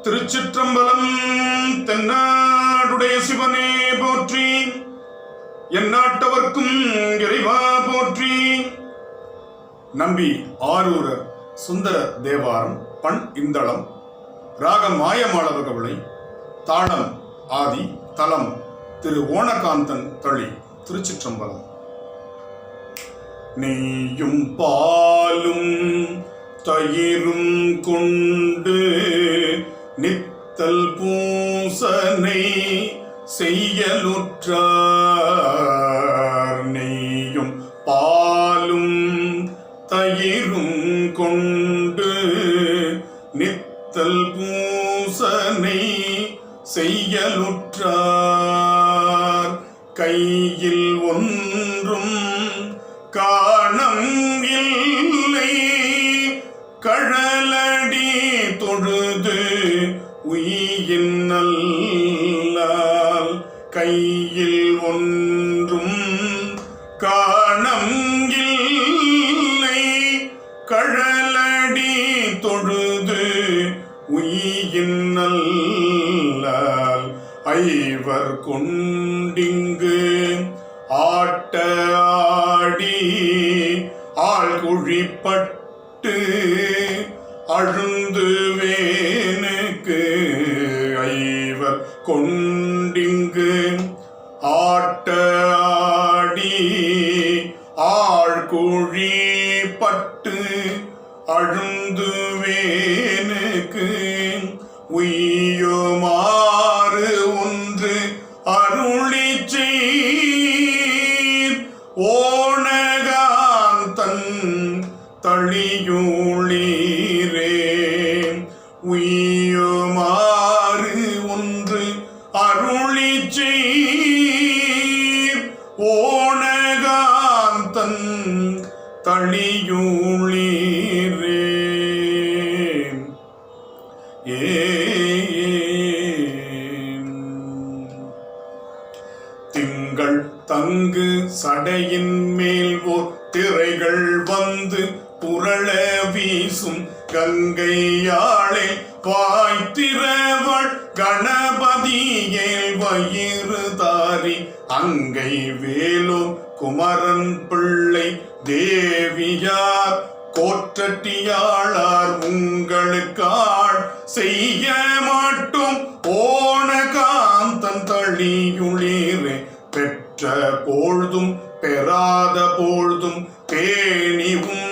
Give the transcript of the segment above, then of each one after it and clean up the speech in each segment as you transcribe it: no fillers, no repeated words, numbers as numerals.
திருச்சிற்றம்பலம். தென்னாடுடைய சிவனே போற்றி, எந்நாட்டவர்க்கும் இறைவா போற்றி. நம்பி ஆரூரர் சுந்தர தேவாரம். பண் இந்தளம். ராகம் மாயமாளவ கவலை. தாளம் ஆதி. தலம் திரு ஓணகாந்தன் தளி. திருச்சிற்றம்பலம். நெய்யும் பாலும் தயிரும் கொண்டு நித்தல் பூசனை செய்யலுற்றார். நெய்யும் பாலும் தயிரும் கொண்டு நித்தல் பூசனை செய்யலுற்றார். கையில் ஒன்றும் காணம் இல்லை, கழலடி தொழுது உயின் நல்லால். கையில் ஒன்றும் காணம் இல்லை, கழலடி தொழுது உயின் நல்லால். ஐவர் கொண்டிங்கு ஆட்ட ஆடி ஆழ்குழிப்பட்டு அழுந்து வேனுக்கு. ஐவர் கொண்டிங்கு ஆட்ட ஆடி ஆழ்குழிப்பட்டு அழுந்து வேனுக்கு. உய்யுமாறு ஒன்று அருளி செய்ர் ஓணகாந்தன் தளியுளீரே. உய்யுமாறு ஒன்று அருளி செய்ர் ஓணகாந்தன் தளியுளீரே. திங்கள் தங்கு சடையின் மேல் ஓர் திரைகள் வந்து புரள வீசும் கங்கையாளே வாய்த்திரவள் கணபதியே வயிறு தாரி. அங்கை வேலூர் குமரன் பிள்ளை தேவியார் கோற்றட்டியாளார் உங்களுக்காள் செய்ய மாட்டோம் ஓணகாந்தன் தளியுளீரே. பெற்ற பொழுதும் பெறாத பொழுதும் பேணிவும்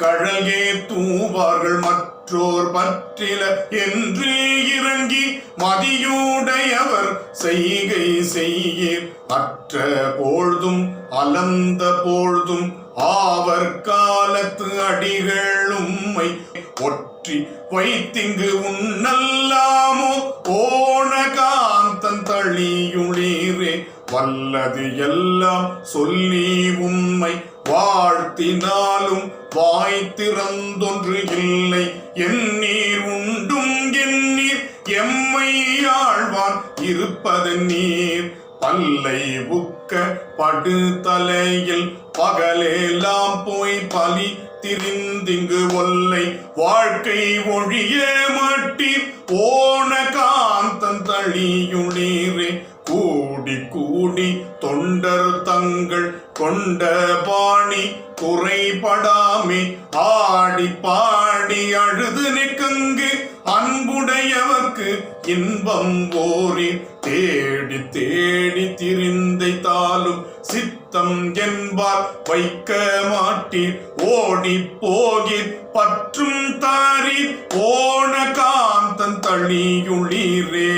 கழலே தூவார்கள் மற்றோர் பற்றில என்று இறங்கி மதியுடையவர் செய்கை செய்யீர். அற்ற பொழுதும் அலந்த பொழுதும் ஆவர் காலத்து அடிகள் உம்மை ஒற்றி வைத்திங்கு உன்னல்லாமோ ஓணகாந்தன் தளியுளீரே. வல்லது எல்லாம் சொல்லி உம்மை வாழ்த்தினாலும் வாய் திறந்தொன்று இல்லை. எண்ணீர் உண்டும் எண்ணீர் எம்மை ஆழ்வான் இருப்பது நீர். பல்லை புக்க படுதலையில் பகலெல்லாம் போய் பலி திரிந்திங்கு ஒல்லை வாழ்க்கை ஒழிய மாட்டீர் ஓணகாந்தன் தளியுளீரே. கூடி கூடி தொண்டர் தங்கள் கொண்ட பாணி குறைபடாமே ஆடி பாடி அழுது நிற்கங்கு அன்புடையவர்க்கு இன்பம் ஓரி. தேடி தேடி திரிந்தை தாலும் சித்தம் என்பார் வைக்க மாட்டீர். ஓடி போகிற் பற்றும் தாரீர் ஓணகாந்தன் தளியுளீரே.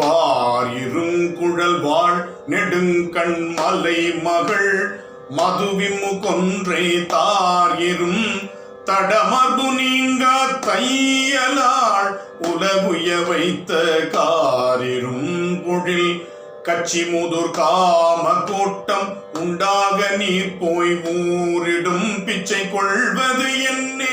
வார் இருங்குழல் வாழ் நெடுங்கண் மலை மகள் மதுவிமு கொன்றை தார் இரும் தடமர்பு நீங்க தையலாள் உலகுய வைத்த காரிரும் பொழில். கச்சி முதுர் காம கூட்டம் உண்டாக நீர் போய் ஊரிடும் பிச்சை கொள்வது என்னே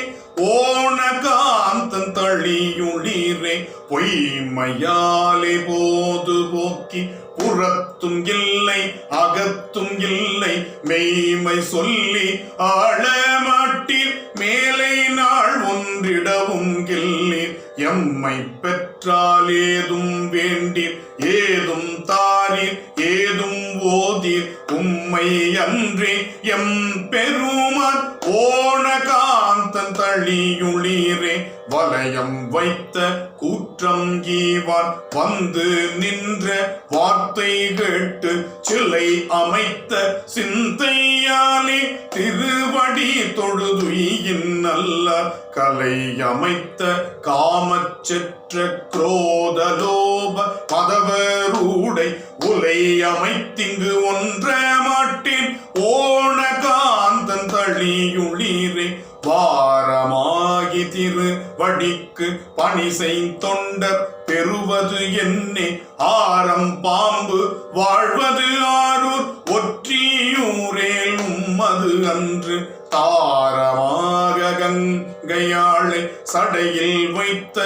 ஓணகாந்தன் தளியுளீரே. பொய்மையாலே போது போக்கி புறத்தும் இல்லை அகத்தும் இல்லை மெய்மை சொல்லி ஆழமாட்டீர். மேலை நாள் ஒன்று என்றிடவும் கில்லீர் எம்மை பெற்றால் ஏதும் வேண்டீர் ஏதும் தாரீர் ஏதும் ஓதீர் உம்மை அன்றி எம் பெருமான் ஓணகாந்தன் தளியுளீரே வலயம் வைத்த கூற்றம் ஈவான் வந்து நின்ற வார்த்தை கேட்டு சிலை அமைத்த சிந்தையாலே திருவடி தொழுதுயின் நல்ல கலை அமைத்த காமச்செற்ற குரோதலோப பதவரூடை உலை அமைத்திங்கு ஒன்ற மாட்டேன் ஓணகாந்தன் தளியுளீரே வாரமாகி திருவடிக்கு பணி தொண்டர் பெறுவது என்னே ஆரம் பாம்பு வாழ்வது ஆரூர் ஒற்றியூரேல் உம்மது அன்று தாரமாக கங்கையாளை சடையில் வைத்த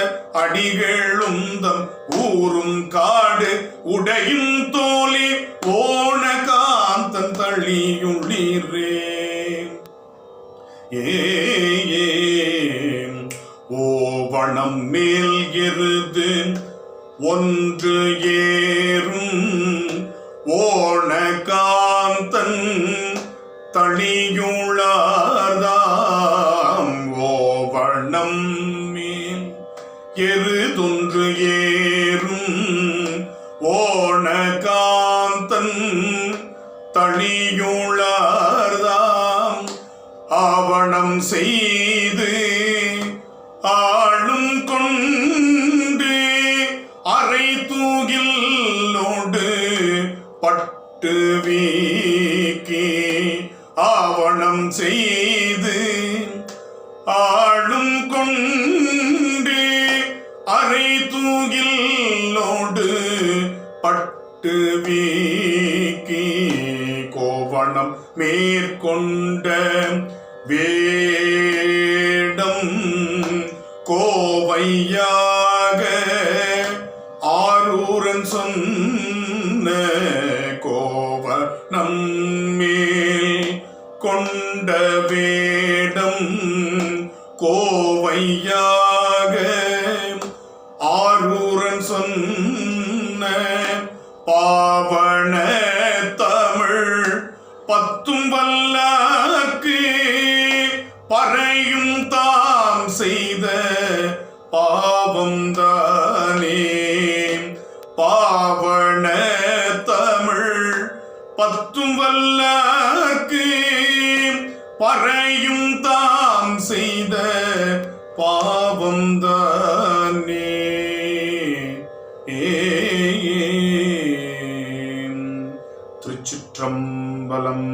அடிகளுந்தம் ஊரும் காடு உடையும் தோலே ஓணகாந்தன் தளியுளீரே ஓவணம் மேல் எருது ஒன்று ஏறும் ஓணகாந்தன் தளியுளார்தாம் ஓவணம் மேல் எருதொன்று ஏறும் ஓணகாந்தன் தளியுளார்தாம் ஆவணம் செய்து ஆளும் கொண்டு அரை தூகிலோடு பட்டு வீக்கி ஆவணம் செய்து ஆளும் கொண்டு அரை தூகிலோடு பட்டு வீக்கி கோவணம் மேற்கொண்ட வேடம் கோவையாக ஆரூரன் சொன்ன கோவணம் மேல் கொண்ட வேடம் கோவையாக ஆரூரன் சொன்ன பாவன தமிழ் பத்தும் வல்லாக்கு பறையும் தாம் செய்த பாவம் தானே பாவன தமிழ் பத்தும் வல்லாக்கு பறையும் தாம் செய்த பாவம் தானே திருச்சிற்றம்பலம்.